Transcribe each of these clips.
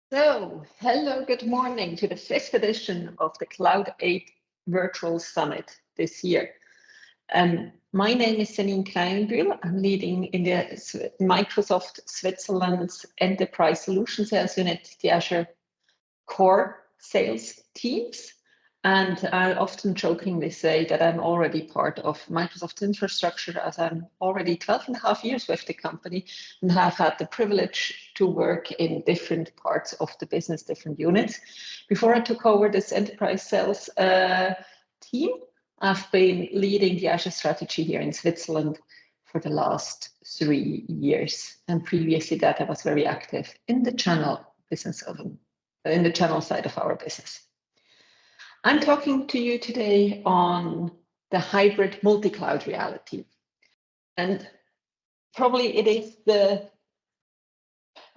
Hello, good morning to the fifth edition of the Cloud8 Virtual Summit this year. My name is Janine Kleinbühl. I'm leading in the Microsoft Switzerland's Enterprise Solution Sales Unit, the Azure core sales teams. And I often jokingly say that I'm already part of Microsoft's infrastructure, as I'm already 12 and a half years with the company and have had the privilege to work in different parts of the business, different units. Before I took over this enterprise sales team, I've been leading the Azure strategy here in Switzerland for the last 3 years. And previously that I was very active in the channel business in the channel side of our business. I'm talking to you today on the hybrid multi-cloud reality. And probably it is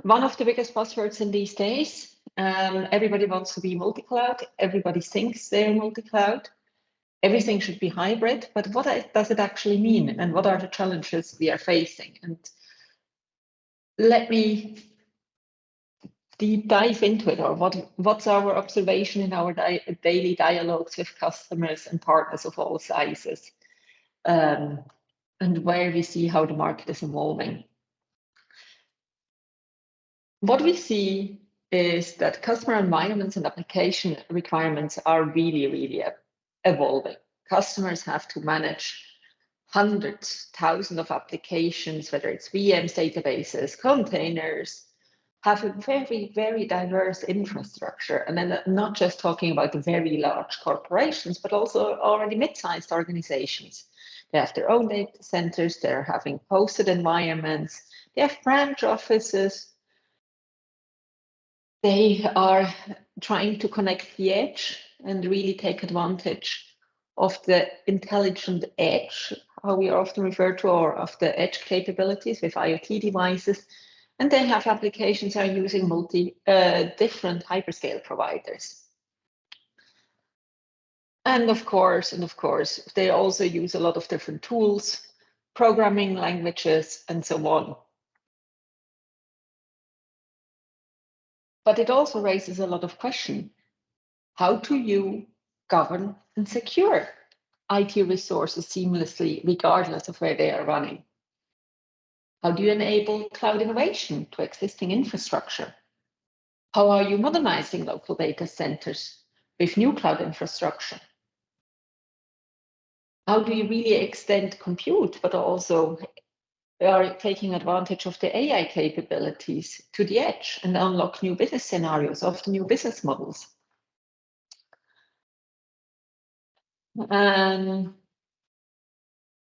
one of the biggest buzzwords in these days. Everybody wants to be multi-cloud. Everybody thinks they're multi-cloud. Everything should be hybrid, but what does it actually mean? And what are the challenges we are facing? And let me deep dive into it, or what's our observation in our daily dialogues with customers and partners of all sizes, and where we see how the market is evolving. What we see is that customer environments and application requirements are really evolving. Customers have to manage hundreds, thousands of applications, whether it's VMs, databases, containers, have a very diverse infrastructure. And then not just talking about the very large corporations, but also already mid-sized organizations. They have their own data centers, they're having hosted environments, they have branch offices. They are trying to connect the edge and really take advantage of the intelligent edge, how we are often referred to, or of the edge capabilities with IoT devices. And they have applications that are using different hyperscale providers. And of course, they also use a lot of different tools, programming languages, and so on. But it also raises a lot of questions. How do you govern and secure IT resources seamlessly, regardless of where they are running? How do you enable cloud innovation to existing infrastructure? How are you modernizing local data centers with new cloud infrastructure? How do you really extend compute, but also are taking advantage of the AI capabilities to the edge and unlock new business scenarios, often new business models?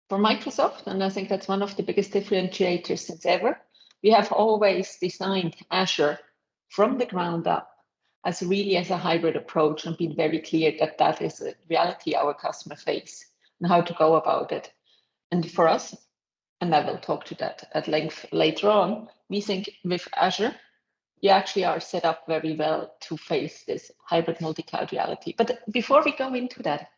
For Microsoft, and I think that's one of the biggest differentiators since ever, we have always designed Azure from the ground up as a hybrid approach and been very clear that that is a reality our customers face and how to go about it. And for us, and I will talk to that at length later on, we think with Azure, you actually are set up very well to face this hybrid multi-cloud reality. But before we go into that,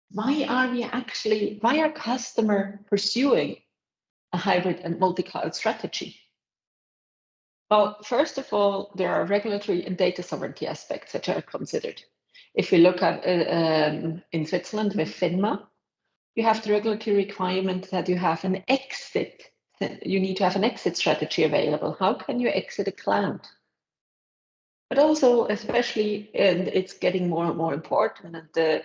why are customers pursuing a hybrid and multi-cloud strategy? Well, first of all, there are regulatory and data sovereignty aspects that are considered. If we look at in Switzerland with FINMA, you have the regulatory requirement that you have an exit. You need to have an exit strategy available. How can you exit a cloud? But also, especially, and it's getting more and more important, and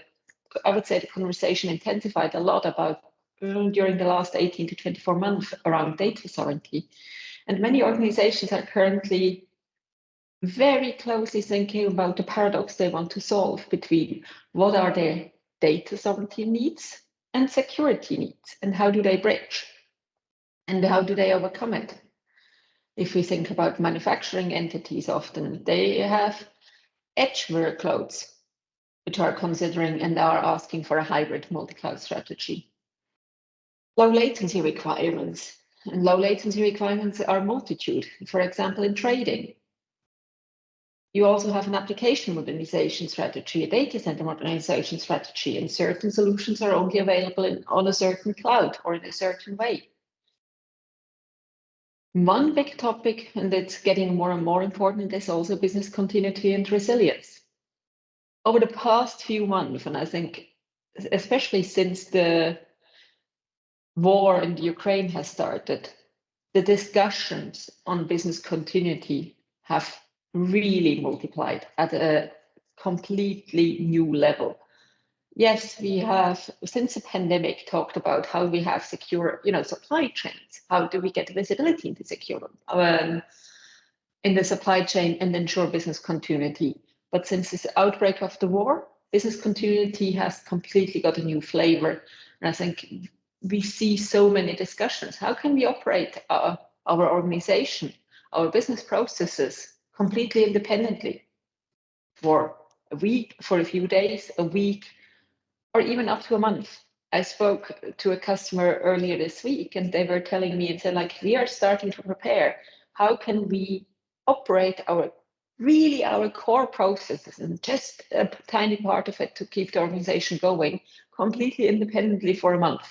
I would say the conversation intensified a lot about during the last 18 to 24 months around data sovereignty. And many organizations are currently very closely thinking about the paradox they want to solve between what are their data sovereignty needs and security needs, and how do they bridge, and how do they overcome it? If we think about manufacturing entities, often they have edge workloads which are considering and are asking for a hybrid multi-cloud strategy. Low latency requirements. And low latency requirements are multitude. For example, in trading, you also have an application modernization strategy, a data center modernization strategy, and certain solutions are only available on a certain cloud or in a certain way. One big topic, and it's getting more and more important, is also business continuity and resilience. Over the past few months, and I think especially since the war in Ukraine has started, the discussions on business continuity have really multiplied at a completely new level. Yes, we have, since the pandemic, talked about how we have secure, supply chains. How do we get visibility into secure in the supply chain and ensure business continuity? But since this outbreak of the war, business continuity has completely got a new flavor. And I think we see so many discussions. How can we operate our organization, our business processes completely independently for a week, for a few days, a week, or even up to a month? I spoke to a customer earlier this week, and they were telling me, and said, like, we are starting to prepare. How can we operate our core processes and just a tiny part of it to keep the organization going completely independently for a month?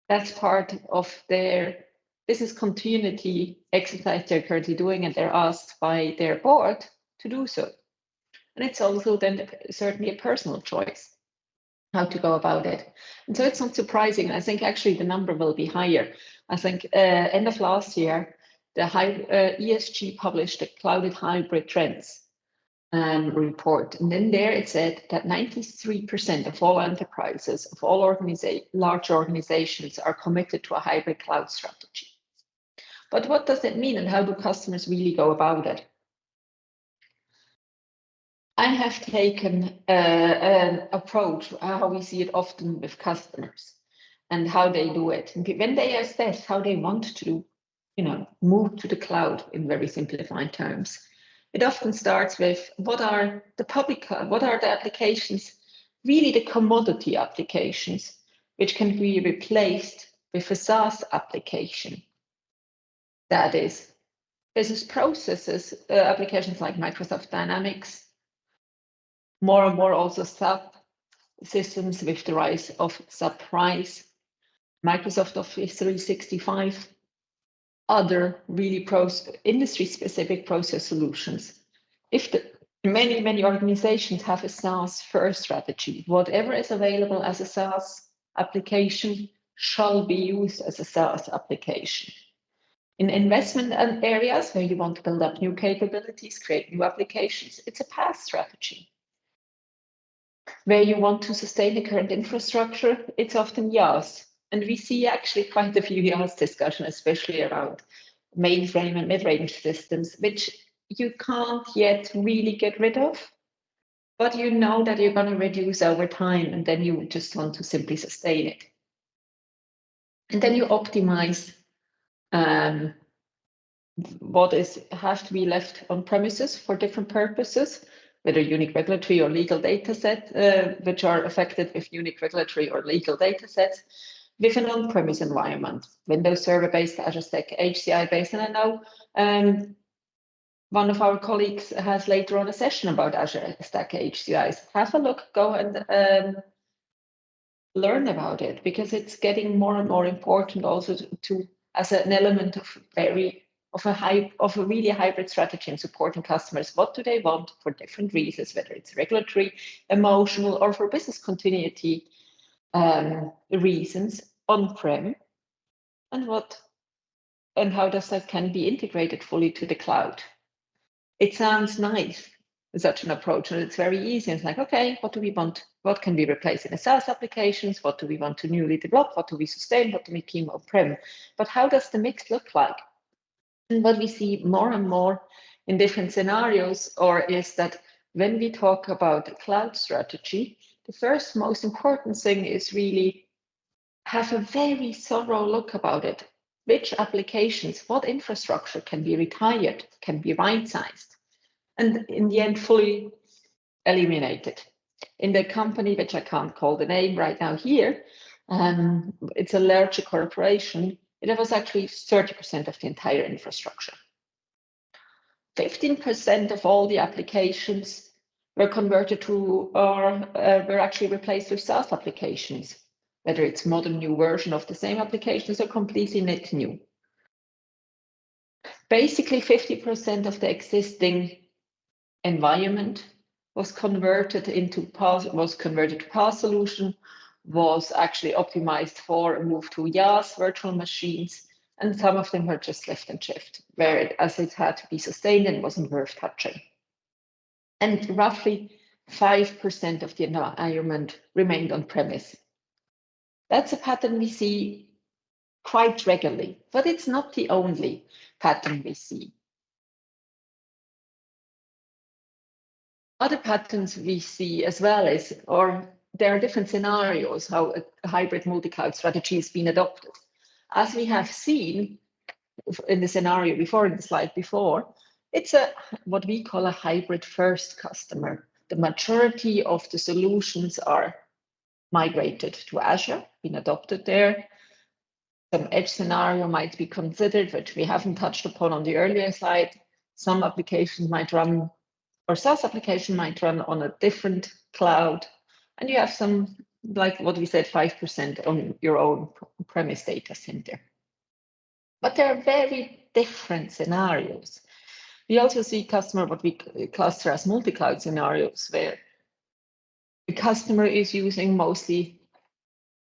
That's part of their business continuity exercise they're currently doing, and they're asked by their board to do so. And it's also then certainly a personal choice how to go about it. And so it's not surprising. I think actually the number will be higher. I think end of last year, the ESG published the Cloud8 hybrid trends report. And then there it said that 93% of all enterprises, of all large organizations are committed to a hybrid cloud strategy. But what does it mean, and how do customers really go about it? I have taken an approach, how we see it often with customers and how they do it. And when they assess how they want to, move to the cloud in very simplified terms, it often starts with what are the applications, really the commodity applications, which can be replaced with a SaaS application. That is business processes, applications like Microsoft Dynamics, more and more also SAP systems with the rise of SAP RISE, Microsoft Office 365, other really industry-specific process solutions. If many organizations have a SaaS first strategy, whatever is available as a SaaS application shall be used as a SaaS application. In investment areas where you want to build up new capabilities, create new applications, it's a PaaS strategy. Where you want to sustain the current infrastructure, it's often IaaS. And we see actually quite a few IaaS discussions, especially around mainframe and mid-range systems, which you can't yet really get rid of, but you know that you're going to reduce over time, and then you just want to simply sustain it. And then you optimize what has to be left on premises for different purposes, whether unique regulatory or legal data set, which are affected with unique regulatory or legal data sets, with an on-premise environment, Windows Server-based, Azure Stack HCI-based. And I know one of our colleagues has later on a session about Azure Stack HCIs. Have a look, go and learn about it, because it's getting more and more important also to as an element of a really hybrid strategy in supporting customers. What do they want for different reasons, whether it's regulatory, emotional, or for business continuity reasons on-prem, and how does that can be integrated fully to the cloud? It sounds nice, such an approach, and it's very easy. It's like, okay, what do we want? What can we replace in the SaaS applications? What do we want to newly develop? What do we sustain? What do we keep on-prem? But how does the mix look like? And what we see more and more in different scenarios is that when we talk about a cloud strategy, the first most important thing is really have a very thorough look about it. Which applications, what infrastructure can be retired, can be right-sized, and in the end, fully eliminated. In the company, which I can't call the name right now here, it's a larger corporation, it was actually 30% of the entire infrastructure. 15% of all the applications were converted to, or were actually replaced with SaaS applications, whether it's modern new version of the same applications or completely net new. Basically, 50% of the existing environment was converted to PaaS solution, was actually optimized for a move to IaaS virtual machines, and some of them were just lift and shift, as it had to be sustained and wasn't worth touching. And roughly 5% of the environment remained on premise. That's a pattern we see quite regularly, but it's not the only pattern we see. Other patterns we see as well there are different scenarios how a hybrid multi-cloud strategy has been adopted. As we have seen in the scenario before, in the slide before, it's what we call a hybrid first customer. The majority of the solutions are migrated to Azure, been adopted there. Some edge scenario might be considered, which we haven't touched upon on the earlier slide. Some applications might run, or SaaS application might run on a different cloud. And you have some, like what we said, 5% on your own premise data center. But there are very different scenarios. We also see what we cluster as multi-cloud scenarios, where the customer is using mostly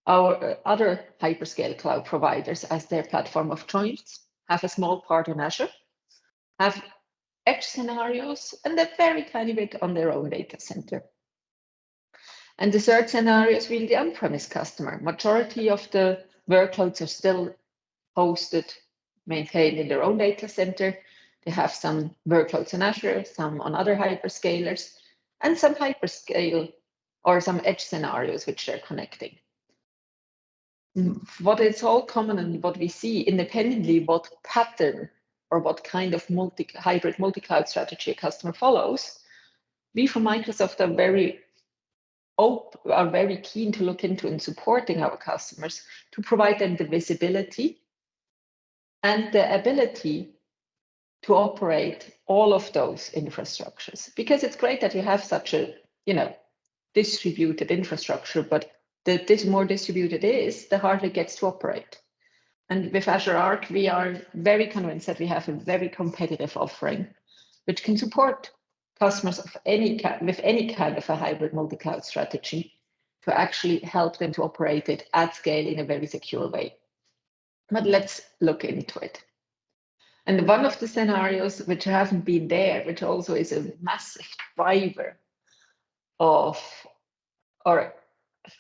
our other hyperscale cloud providers as their platform of choice, have a small part on Azure, have edge scenarios, and a very tiny bit on their own data center. And the third scenario is really the on-premise customer. Majority of the workloads are still hosted, maintained in their own data center. They have some workloads on Azure, some on other hyperscalers, and some hyperscale or some edge scenarios which they're connecting. What is all common and what we see independently, what pattern or what kind of hybrid multi-cloud strategy a customer follows, we from Microsoft are very keen to look into and supporting our customers to provide them the visibility and the ability to operate all of those infrastructures. Because it's great that you have such a, distributed infrastructure, but the more distributed it is, the harder it gets to operate. And with Azure Arc, we are very convinced that we have a very competitive offering, which can support customers with any kind of a hybrid multi-cloud strategy to actually help them to operate it at scale in a very secure way. But let's look into it. And one of the scenarios which haven't been there, which also is a massive driver of, or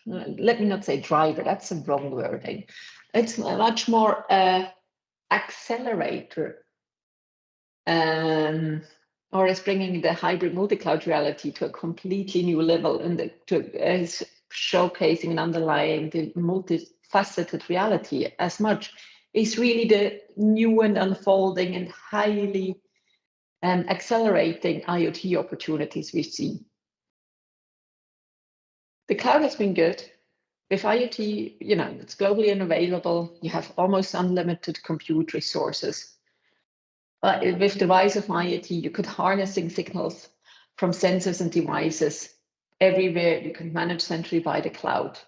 let me not say driver, that's a wrong wording. It's much more accelerator, or is bringing the hybrid multi-cloud reality to a completely new level, and is showcasing and underlying the multifaceted reality as much, is really the new and unfolding and highly accelerating IoT opportunities we see. The cloud has been good. With IoT, it's globally unavailable. You have almost unlimited compute resources. With the rise of IoT, you could harnessing signals from sensors and devices everywhere. You can manage centrally by the cloud.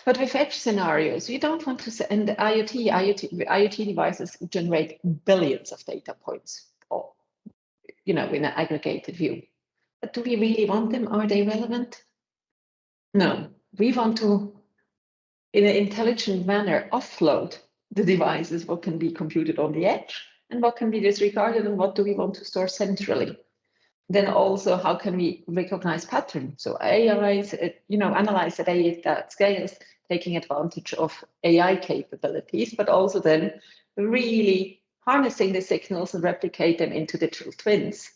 But with edge scenarios, you don't want to send IoT devices generate billions of data points, or, in an aggregated view. But do we really want them? Are they relevant? No, we want to, in an intelligent manner, offload the devices, what can be computed on the edge and what can be disregarded, and what do we want to store centrally. Then also, how can we recognize patterns? So AI, analyze the data at scales, taking advantage of AI capabilities, but also then really harnessing the signals and replicate them into digital twins.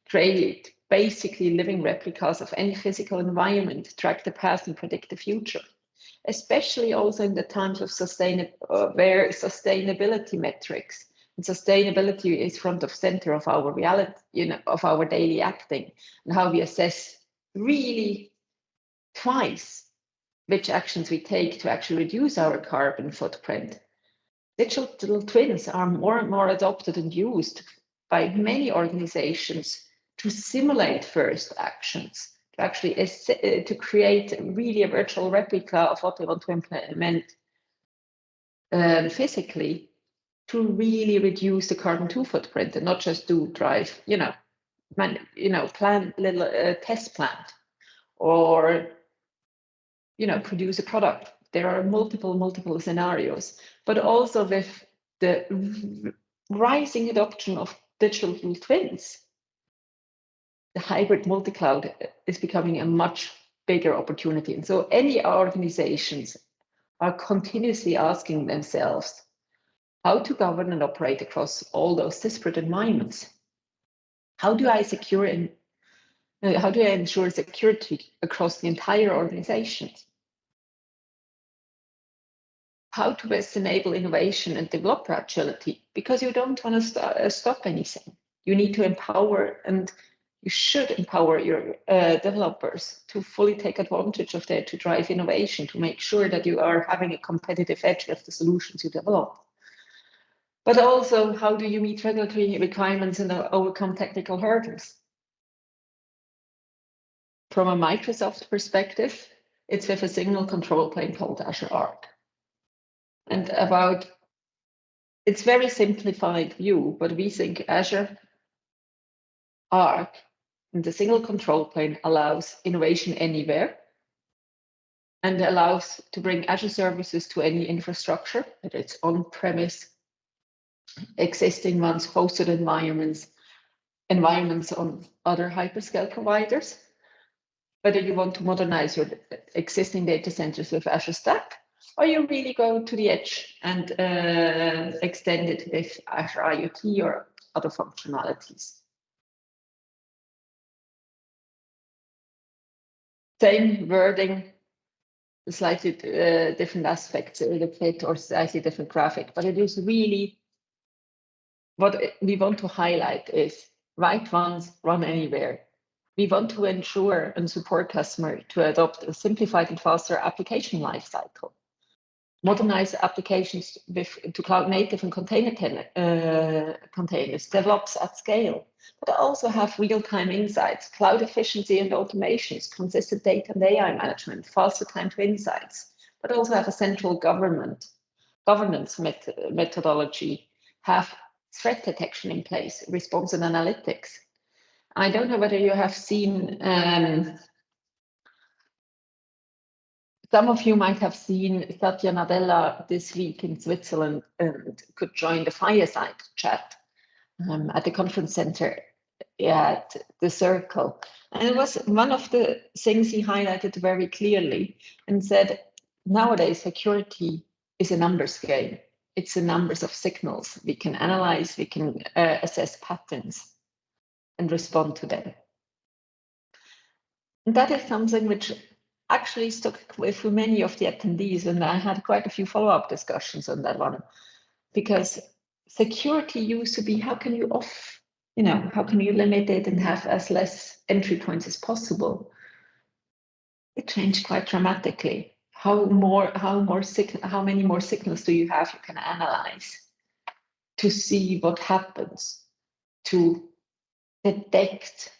Create basically living replicas of any physical environment, track the past and predict the future. Especially also in the times of where sustainability metrics and sustainability is front of center of our reality, of our daily acting, and how we assess really twice which actions we take to actually reduce our carbon footprint. Digital twins are more and more adopted and used by many organizations to simulate first actions, to actually to create really a virtual replica of what they want to implement physically, to really reduce the carbon footprint and not just do drive, plan little test plant or, produce a product. There are multiple scenarios, but also with the rising adoption of digital twins, the hybrid multi-cloud is becoming a much bigger opportunity. And so any organizations are continuously asking themselves how to govern and operate across all those disparate environments. How do I ensure security across the entire organization? How to best enable innovation and developer agility? Because you don't want to stop anything. You need to empower, and you should empower your developers to fully take advantage of that, to drive innovation, to make sure that you are having a competitive edge with the solutions you develop. But also, how do you meet regulatory requirements and overcome technical hurdles? From a Microsoft perspective, it's with a single control plane called Azure Arc. And it's very simplified view, but we think Azure Arc and the single control plane allows innovation anywhere and allows to bring Azure services to any infrastructure, whether it's on-premise, existing ones, hosted environments on other hyperscale providers. Whether you want to modernize your existing data centers with Azure Stack, or you really go to the edge and extend it with Azure IoT or other functionalities. Same wording, slightly different aspects of the fit or slightly different graphic, but it is really what we want to highlight is write once, run anywhere. We want to ensure and support customers to adopt a simplified and faster application lifecycle. Modernize applications to cloud native and containers, develops at scale, but also have real-time insights, cloud efficiency and automations, consistent data and AI management, faster time to insights, but also have a central governance methodology, have threat detection in place, response and analytics. I don't know whether you have seen, some of you might have seen Satya Nadella this week in Switzerland and could join the fireside chat at the conference center at the Circle. And it was one of the things he highlighted very clearly and said, nowadays, security is a numbers game. It's the numbers of signals. We can analyze, we can assess patterns and respond to them. And that is something which actually stuck with many of the attendees, and I had quite a few follow-up discussions on that one, because security used to be, how can you limit it and have as less entry points as possible? It changed quite dramatically. How many more signals do you have you can analyze to see what happens, to detect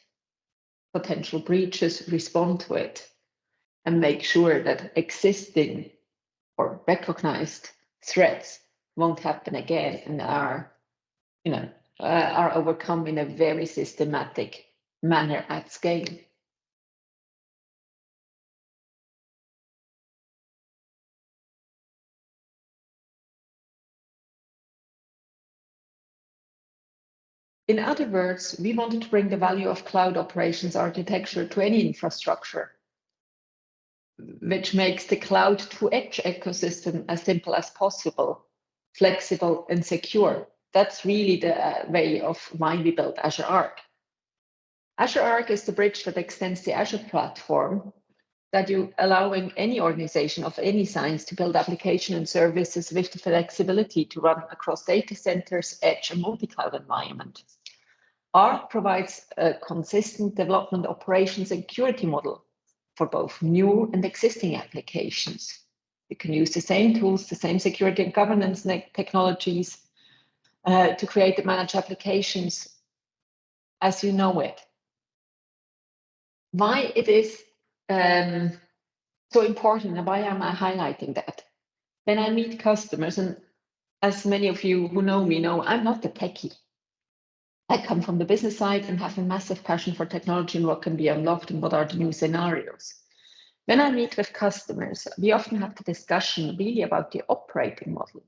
potential breaches, respond to it, and make sure that existing or recognized threats won't happen again and are overcome in a very systematic manner at scale. In other words, we wanted to bring the value of cloud operations architecture to any infrastructure, which makes the cloud to edge ecosystem as simple as possible, flexible and secure. That's really the way of why we built Azure Arc. Azure Arc is the bridge that extends the Azure platform, that you allowing any organization of any size to build application and services with the flexibility to run across data centers, edge, and multi-cloud environment. Arc provides a consistent development operation security model for both new and existing applications. You can use the same tools, the same security and governance technologies to create and manage applications as you know it. Why it is so important and why am I highlighting that? When I meet customers, and as many of you who know me know, I'm not the techie. I come from the business side and have a massive passion for technology and what can be unlocked and what are the new scenarios. When I meet with customers, we often have the discussion really about the operating model.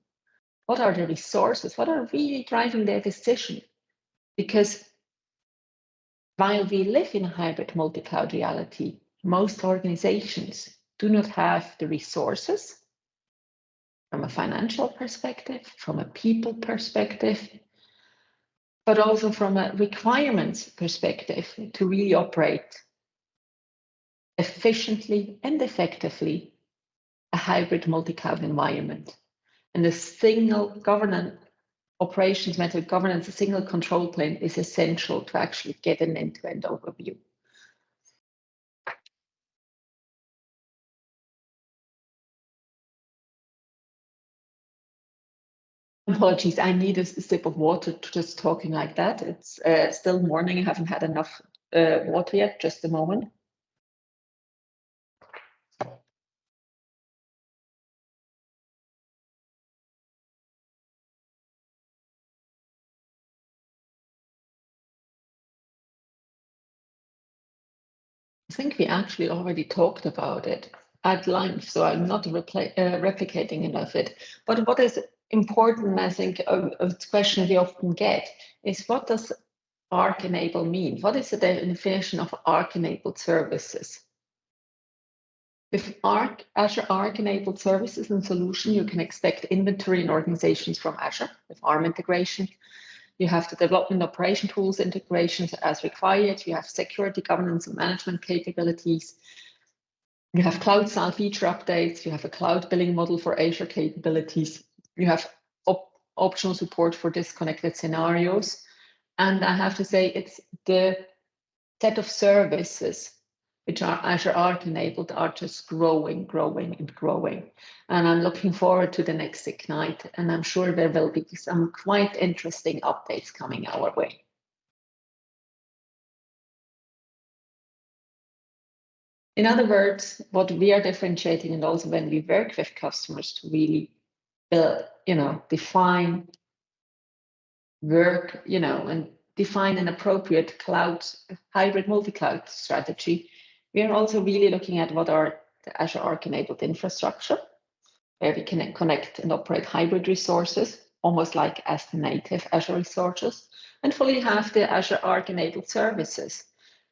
What are the resources? What are really driving their decision? Because while we live in a hybrid multi-cloud reality, most organizations do not have the resources from a financial perspective, from a people perspective, but also from a requirements perspective to really operate efficiently and effectively a hybrid multi-cloud environment. And a single governance operations method governance, a single control plane is essential to actually get an end-to-end overview. Apologies, I need a sip of water to just talking like that. It's still morning, I haven't had enough water yet, just a moment. I think we actually already talked about it at length, so I'm not replicating enough of it. But what is important, I think, a question we often get is what does Arc enable mean? What is the definition of Arc enabled services? With Azure Arc enabled services and solution, you can expect inventory in organizations from Azure with ARM integration. You have the development operation tools integrations as required. You have security governance and management capabilities. You have cloud style feature updates. You have a cloud billing model for Azure capabilities. You have optional support for disconnected scenarios. And I have to say, it's the set of services which are Azure Arc enabled are just growing. And I'm looking forward to the next Ignite, and I'm sure there will be some quite interesting updates coming our way. In other words, what we are differentiating, and also when we work with customers to really build, define work, and define an appropriate cloud hybrid multi-cloud strategy, we are also really looking at what are the Azure Arc enabled infrastructure, where we can connect and operate hybrid resources, almost like as the native Azure resources, and fully have the Azure Arc enabled services,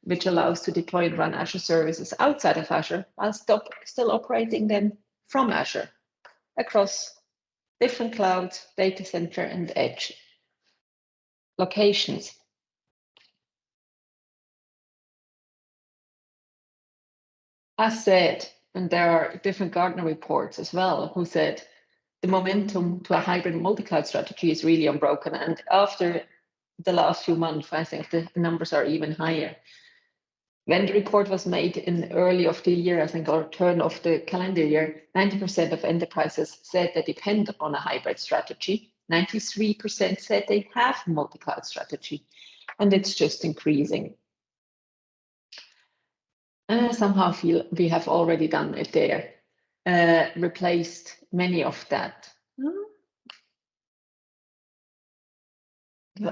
which allows to deploy and run Azure services outside of Azure while still operating them from Azure across different clouds, data center, and edge locations. As said, and there are different Gartner reports as well, who said the momentum to a hybrid multi-cloud strategy is really unbroken. And after the last few months, I think the numbers are even higher. When the report was made in early of the year, I think, or turn of the calendar year, 90% of enterprises said they depend on a hybrid strategy. 93% said they have a multi-cloud strategy, and it's just increasing. And I somehow feel we have already done it there, replaced many of that.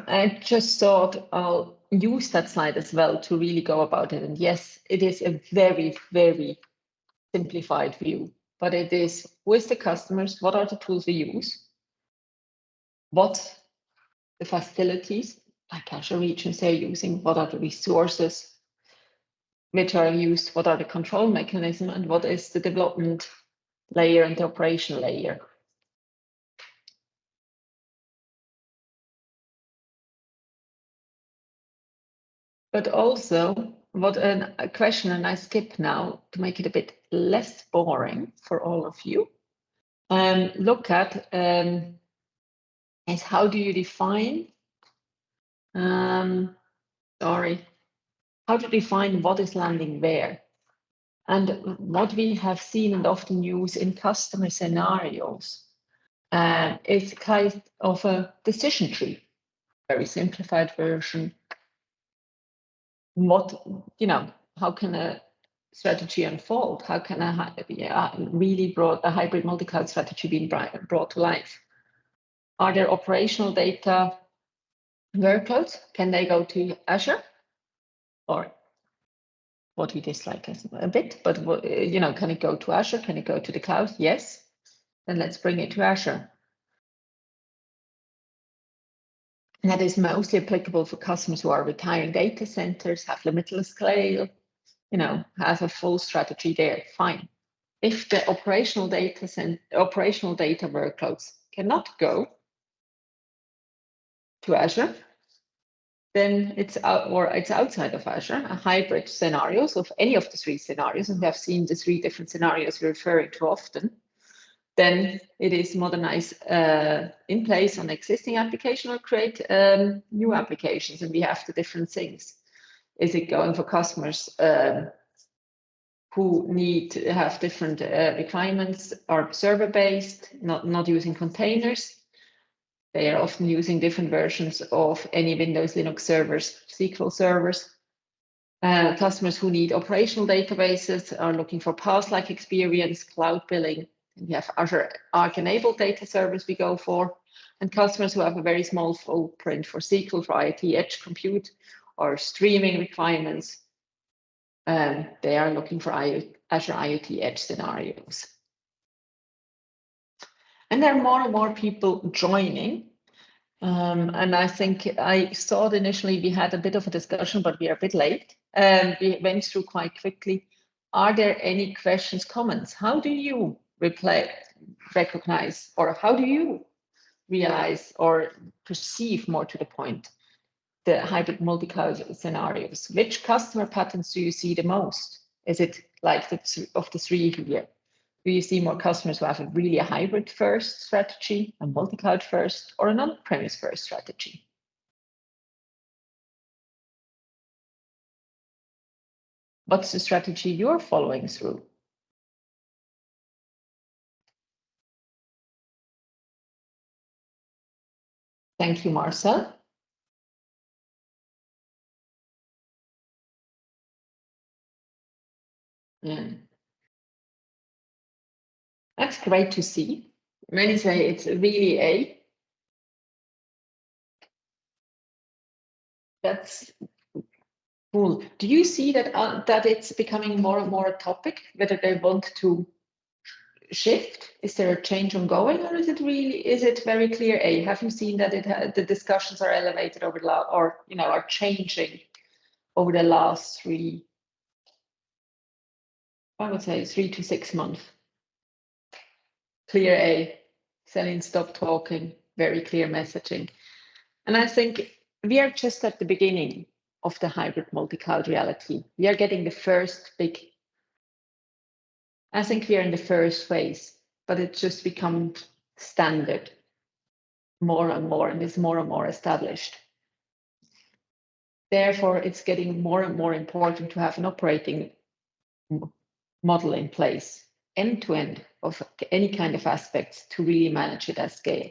I just thought I'll use that slide as well to really go about it. And yes, it is a very, very simplified view, but it is with the customers, what are the tools we use? What the facilities like Azure regions they're using? What are the resources which are used? What are the control mechanism? And what is the development layer and the operation layer? But also, what a question, and I skip now to make it a bit less boring for all of you. Look at is how do you define? How to define what is landing where, and what we have seen and often use in customer scenarios is kind of a decision tree, very simplified version. What how can a strategy unfold? How can a really a hybrid multi-cloud strategy be brought to life? Are there operational data workloads? Can they go to Azure? Or what we dislike a bit, but can it go to Azure? Can it go to the cloud? Yes. Then let's bring it to Azure. And that is mostly applicable for customers who are retiring data centers, have limitless scale, have a full strategy there. Fine. If the operational data workloads cannot go to Azure, then it's outside of Azure, a hybrid scenario. So if any of the three scenarios, and we have seen the three different scenarios we're referring to often, then it is modernize in place on existing application or create new applications. And we have the different things. Is it going for customers who need to have different requirements, are server-based, not using containers? They are often using different versions of any Windows, Linux servers, SQL servers. Customers who need operational databases are looking for PaaS-like experience, cloud billing. And we have Azure Arc enabled data service we go for. And customers who have a very small footprint for SQL, for IoT edge compute or streaming requirements, they are looking for Azure IoT edge scenarios. And there are more and more people joining. And I think I thought initially we had a bit of a discussion, but we are a bit late. We went through quite quickly. Are there any questions, comments? How do you recognize, or how do you realize or perceive, more to the point, the hybrid multi-cloud scenarios? Which customer patterns do you see the most? Is it like of the three here? Do you see more customers who have a hybrid first strategy, a multi-cloud first, or an on-premise first strategy? What's the strategy you're following through? Thank you, Marcel. Yeah. That's great to see. Many say it's really that's cool. Do you see that that it's becoming more and more a topic, whether they want to shift? Is there a change ongoing, or is it very clear A? Have you seen that the discussions are elevated over are changing over the last I would say 3 to 6 months? Clear A, Celine, stop talking, very clear messaging. And I think we are just at the beginning of the hybrid multi-cloud reality. We are getting the first I think we are in the first phase, but it's just become standard more and more, and is more and more established. Therefore, it's getting more and more important to have an operating model in place, end-to-end of any kind of aspects, to really manage it at scale.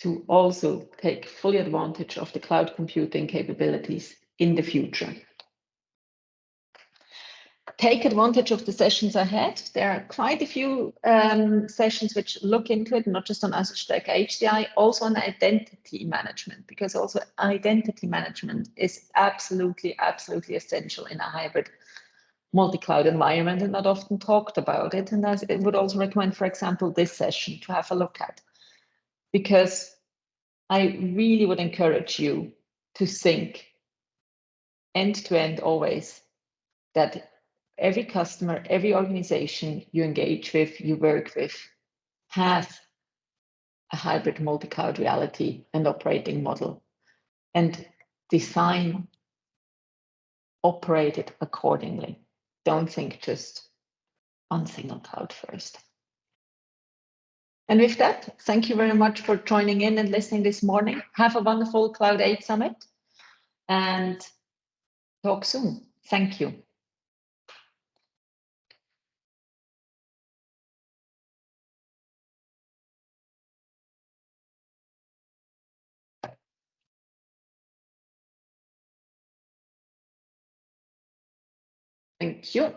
To also take fully advantage of the cloud computing capabilities in the future. Take advantage of the sessions ahead. There are quite a few sessions which look into it, not just on Azure Stack HCI, also on identity management, because also identity management is absolutely essential in a hybrid multi-cloud environment, and not often talked about it. And I would also recommend, for example, this session to have a look at, because I really would encourage you to think end-to-end always, that every customer, every organization you engage with, you work with, has a hybrid multi-cloud reality and operating model, and design, operate it accordingly. Don't think just on single cloud first. And with that, thank you very much for joining in and listening this morning. Have a wonderful Cloud8 Summit and talk soon. Thank you. Thank you.